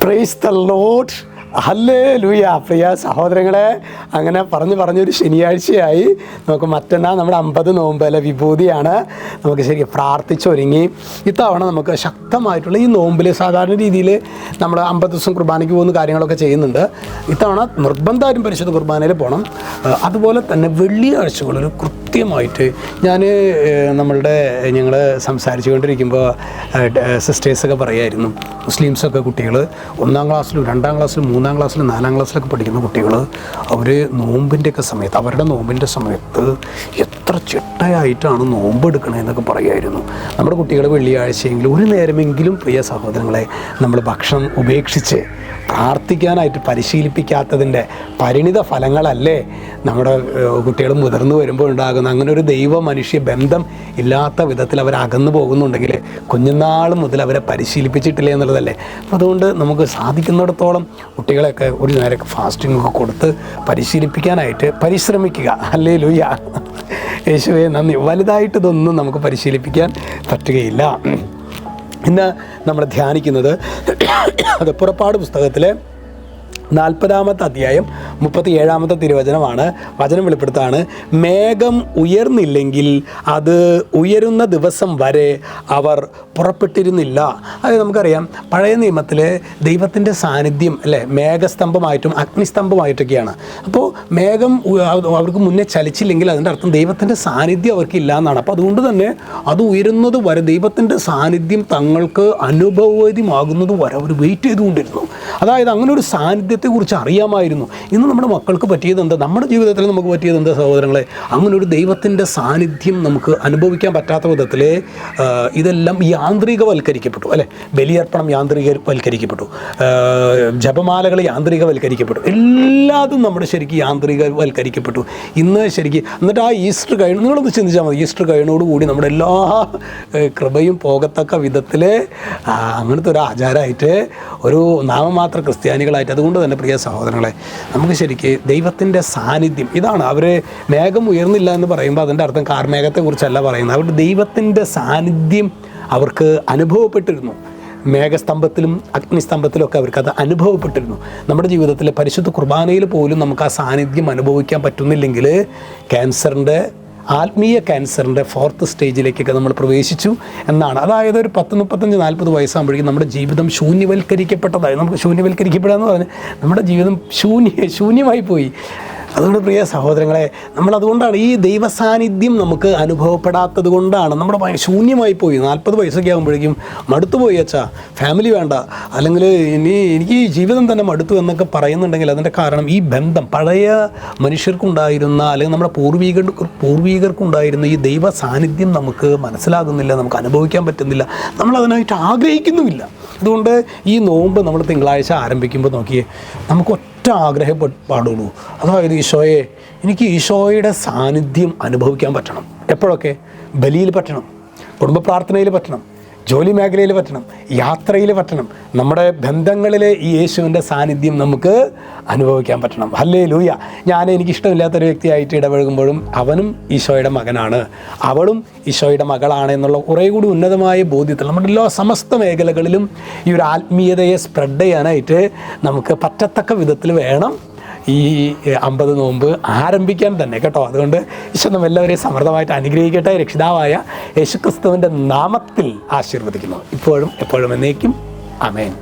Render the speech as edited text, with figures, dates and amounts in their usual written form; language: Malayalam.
Praise the Lord. ഹല്ലേലൂയ. പ്രിയ സഹോദരങ്ങളെ, അങ്ങനെ പറഞ്ഞൊരു ശനിയാഴ്ചയായി. നമുക്ക് മറ്റന്നാൾ നമ്മുടെ 50 നോമ്പ് അല്ലെ വിഭൂതിയാണ്. നമുക്ക് ശരിക്കും പ്രാർത്ഥിച്ചൊരുങ്ങി ഇത്തവണ നമുക്ക് ശക്തമായിട്ടുള്ള ഈ നോമ്പിൽ സാധാരണ രീതിയിൽ നമ്മൾ 50 ദിവസം കുർബാനയ്ക്ക് പോകുന്ന കാര്യങ്ങളൊക്കെ ചെയ്യുന്നുണ്ട്. ഇത്തവണ നിർബന്ധമായിട്ടും പരിശുദ്ധ കുർബാനയിൽ പോകണം. അതുപോലെ തന്നെ വെള്ളിയാഴ്ചകളിൽ കൃത്യമായിട്ട് ഞങ്ങൾ സംസാരിച്ചു കൊണ്ടിരിക്കുമ്പോൾ സിസ്റ്റേഴ്സൊക്കെ പറയുമായിരുന്നു, മുസ്ലിംസൊക്കെ കുട്ടികൾ 1ാം ക്ലാസ്സിലും 2ാം ക്ലാസ്സിലും 3ാം ക്ലാസ്സിലും 4ാം ക്ലാസ്സിലൊക്കെ പഠിക്കുന്ന കുട്ടികൾ അവർ നോമ്പിൻ്റെയൊക്കെ സമയത്ത് അവരുടെ നോമ്പിൻ്റെ സമയത്ത് എത്ര ചിട്ടയായിട്ടാണ് നോമ്പ് എടുക്കണതെന്നൊക്കെ പറയുമായിരുന്നു. നമ്മുടെ കുട്ടികൾ വെള്ളിയാഴ്ചയെങ്കിലും ഒരു നേരമെങ്കിലും പ്രിയ സഹോദരങ്ങളെ നമ്മൾ ഭക്ഷണം ഉപേക്ഷിച്ച് പ്രാർത്ഥിക്കാനായിട്ട് പരിശീലിപ്പിക്കാത്തതിൻ്റെ പരിണിത ഫലങ്ങളല്ലേ നമ്മുടെ കുട്ടികൾ മുതിർന്നു വരുമ്പോൾ ഉണ്ടാകുന്ന അങ്ങനെ ഒരു ദൈവ മനുഷ്യ ബന്ധം ഇല്ലാത്ത വിധത്തിൽ അവർ അകന്നു പോകുന്നുണ്ടെങ്കിൽ കുഞ്ഞുനാൾ മുതൽ അവരെ പരിശീലിപ്പിച്ചിട്ടില്ല എന്നുള്ളതല്ലേ. അപ്പോൾ അതുകൊണ്ട് നമുക്ക് സാധിക്കുന്നിടത്തോളം കുട്ടികളെയൊക്കെ ഒരു നേരം ഫാസ്റ്റിംഗ് ഒക്കെ കൊടുത്ത് പരിശീലിപ്പിക്കാനായിട്ട് പരിശ്രമിക്കുക. ഹല്ലേലൂയ. യേശുവേ നന്ദി. വലുതായിട്ട് ഇതൊന്നും നമുക്ക് പരിശീലിപ്പിക്കാൻ പറ്റുകയില്ല. ഇന്ന് നമ്മൾ ധ്യാനിക്കുന്നത് അത് പുറപ്പാട് പുസ്തകത്തിലെ 40-ാമത്തെ അധ്യായം 37-ാമത്തെ തിരുവചനമാണ്. വചനം വെളിപ്പെടുത്താണ്, മേഘം ഉയർന്നില്ലെങ്കിൽ അത് ഉയരുന്ന ദിവസം വരെ അവർ പുറപ്പെട്ടിരുന്നില്ല. അതായത് നമുക്കറിയാം പഴയ നിയമത്തിൽ ദൈവത്തിൻ്റെ സാന്നിധ്യം അല്ലേ മേഘസ്തംഭമായിട്ടും അഗ്നിസ്തംഭമായിട്ടൊക്കെയാണ്. അപ്പോൾ മേഘം അവർക്ക് മുന്നേ ചലിച്ചില്ലെങ്കിൽ അതിൻ്റെ അർത്ഥം ദൈവത്തിൻ്റെ സാന്നിധ്യം അവർക്ക് ഇല്ല എന്നാണ്. അപ്പോൾ അതുകൊണ്ട് തന്നെ അത് ഉയരുന്നത് വരെ ദൈവത്തിൻ്റെ സാന്നിധ്യം തങ്ങൾക്ക് അനുഭവവേദ്യമാകുന്നത് വരെ അവർ വെയിറ്റ് ചെയ്തുകൊണ്ടിരുന്നു. അതായത് അങ്ങനെ ഒരു സാന്നിധ്യത്തെക്കുറിച്ച് അറിയാമായിരുന്നു. ഇന്ന് നമ്മുടെ മക്കൾക്ക് പറ്റിയതെന്താ, നമ്മുടെ ജീവിതത്തിൽ നമുക്ക് പറ്റിയതെന്താ സഹോദരങ്ങളെ? അങ്ങനെ ഒരു ദൈവത്തിൻ്റെ സാന്നിധ്യം നമുക്ക് അനുഭവിക്കാൻ പറ്റാത്ത വിധത്തിൽ ഇതെല്ലാം യാന്ത്രികവൽക്കരിക്കപ്പെട്ടു അല്ലേ. ബലിയർപ്പണം യാന്ത്രികവൽക്കരിക്കപ്പെട്ടു, ജപമാലകൾ യാന്ത്രികവൽക്കരിക്കപ്പെട്ടു, എല്ലാതും നമ്മുടെ ശരിക്കും യാന്ത്രികവൽക്കരിക്കപ്പെട്ടു ഇന്ന് ശരിക്കും. എന്നിട്ട് ആ ഈസ്റ്റർ കഴിഞ്ഞ് നിങ്ങളൊന്ന് ചിന്തിച്ചാൽ മതി, ഈസ്റ്റർ കഴിഞ്ഞോടുകൂടി നമ്മുടെ എല്ലാ കൃപയും പോകത്തക്ക വിധത്തിൽ അങ്ങനത്തെ ഒരു ആചാരമായിട്ട് ഒരു നാമമാത്ര ക്രിസ്ത്യാനികളായിട്ട്. അതുകൊണ്ട് തന്നെ പ്രിയ സഹോദരങ്ങളെ, നമുക്ക് ശരിക്ക് ദൈവത്തിൻ്റെ സാന്നിധ്യം ഇതാണ്. അവർ മേഘം ഉയർന്നില്ല എന്ന് പറയുമ്പോൾ അതിൻ്റെ അർത്ഥം കാർമേഘത്തെക്കുറിച്ചല്ല പറയുന്നത്. അവരുടെ ദൈവത്തിൻ്റെ സാന്നിധ്യം അവർക്ക് അനുഭവപ്പെട്ടിരുന്നു. മേഘസ്തംഭത്തിലും അഗ്നിസ്തംഭത്തിലും ഒക്കെ അവർക്കത് അനുഭവപ്പെട്ടിരുന്നു. നമ്മുടെ ജീവിതത്തിലെ പരിശുദ്ധ കുർബാനയിൽ പോലും നമുക്ക് ആ സാന്നിധ്യം അനുഭവിക്കാൻ പറ്റുന്നില്ലെങ്കിൽ ആത്മീയ ക്യാൻസറിൻ്റെ 4th സ്റ്റേജിലേക്കൊക്കെ നമ്മൾ പ്രവേശിച്ചു എന്നാണ്. അതായത് ഒരു 10, 35, 40 വയസ്സാകുമ്പോഴേക്കും നമ്മുടെ ജീവിതം ശൂന്യവൽക്കരിക്കപ്പെട്ടതായി. നമുക്ക് ശൂന്യവൽക്കരിക്കപ്പെടുക എന്ന് പറഞ്ഞാൽ നമ്മുടെ ജീവിതം ശൂന്യമായി പോയി. അതുകൊണ്ട് പ്രിയ സഹോദരങ്ങളെ, നമ്മളതുകൊണ്ടാണ് ഈ ദൈവസാന്നിധ്യം നമുക്ക് അനുഭവപ്പെടാത്തത് കൊണ്ടാണ് നമ്മുടെ ശൂന്യമായി പോയി. 40 വയസ്സൊക്കെ ആകുമ്പോഴേക്കും മടുത്തുപോയി, അച്ഛാ ഫാമിലി വേണ്ട, അല്ലെങ്കിൽ എനിക്ക് ഈ ജീവിതം തന്നെ മടുത്തു എന്നൊക്കെ പറയുന്നുണ്ടെങ്കിൽ അതിൻ്റെ കാരണം ഈ ബന്ധം പഴയ മനുഷ്യർക്കുണ്ടായിരുന്ന അല്ലെങ്കിൽ നമ്മുടെ പൂർവികർക്കുണ്ടായിരുന്ന ഈ ദൈവ സാന്നിധ്യം നമുക്ക് മനസ്സിലാകുന്നില്ല, നമുക്ക് അനുഭവിക്കാൻ പറ്റുന്നില്ല, നമ്മളതിനായിട്ട് ആഗ്രഹിക്കുന്നുമില്ല. അതുകൊണ്ട് ഈ നോമ്പ് നമ്മൾ തിങ്കളാഴ്ച ആരംഭിക്കുമ്പോൾ നോക്കിയേ, നമുക്ക് ഒറ്റ ആഗ്രഹപ്പാടുള്ളൂ. അതായത് ഈശോയെ, എനിക്ക് ഈശോയുടെ സാന്നിധ്യം അനുഭവിക്കാൻ പറ്റണം. എപ്പോഴൊക്കെ? ബലിയിൽ പറ്റണം, കുടുംബ പ്രാർത്ഥനയിൽ പറ്റണം, ജോലി മേഖലയിൽ പറ്റണം, യാത്രയിൽ പറ്റണം, നമ്മുടെ ബന്ധങ്ങളിലെ ഈ യേശുവിൻ്റെ സാന്നിധ്യം നമുക്ക് അനുഭവിക്കാൻ പറ്റണം. ഹല്ലേലൂയ. എനിക്കിഷ്ടമില്ലാത്തൊരു വ്യക്തിയായിട്ട് ഇടപഴകുമ്പോഴും അവനും ഈശോയുടെ മകനാണ്, അവളും ഈശോയുടെ മകളാണ് എന്നുള്ള കുറേ കൂടി ഉന്നതമായ ബോധ്യത്തിൽ നമ്മുടെ എല്ലാ സമസ്ത മേഖലകളിലും ഈ ഒരു ആത്മീയതയെ സ്പ്രെഡ് ചെയ്യാനായിട്ട് നമുക്ക് പറ്റത്തക്ക വിധത്തിൽ വേണം ഈ 50 നോമ്പ് ആരംഭിക്കാൻ തന്നെ കേട്ടോ. അതുകൊണ്ട് ഈശോ നമ്മെല്ലാവരെയും സമൃദ്ധമായിട്ട് അനുഗ്രഹിക്കട്ടെ. രക്ഷിതാവായ യേശുക്രിസ്തുവിൻ്റെ നാമത്തിൽ ആശീർവദിക്കുന്നു, ഇപ്പോഴും എപ്പോഴും എന്നേക്കും. ആമേൻ.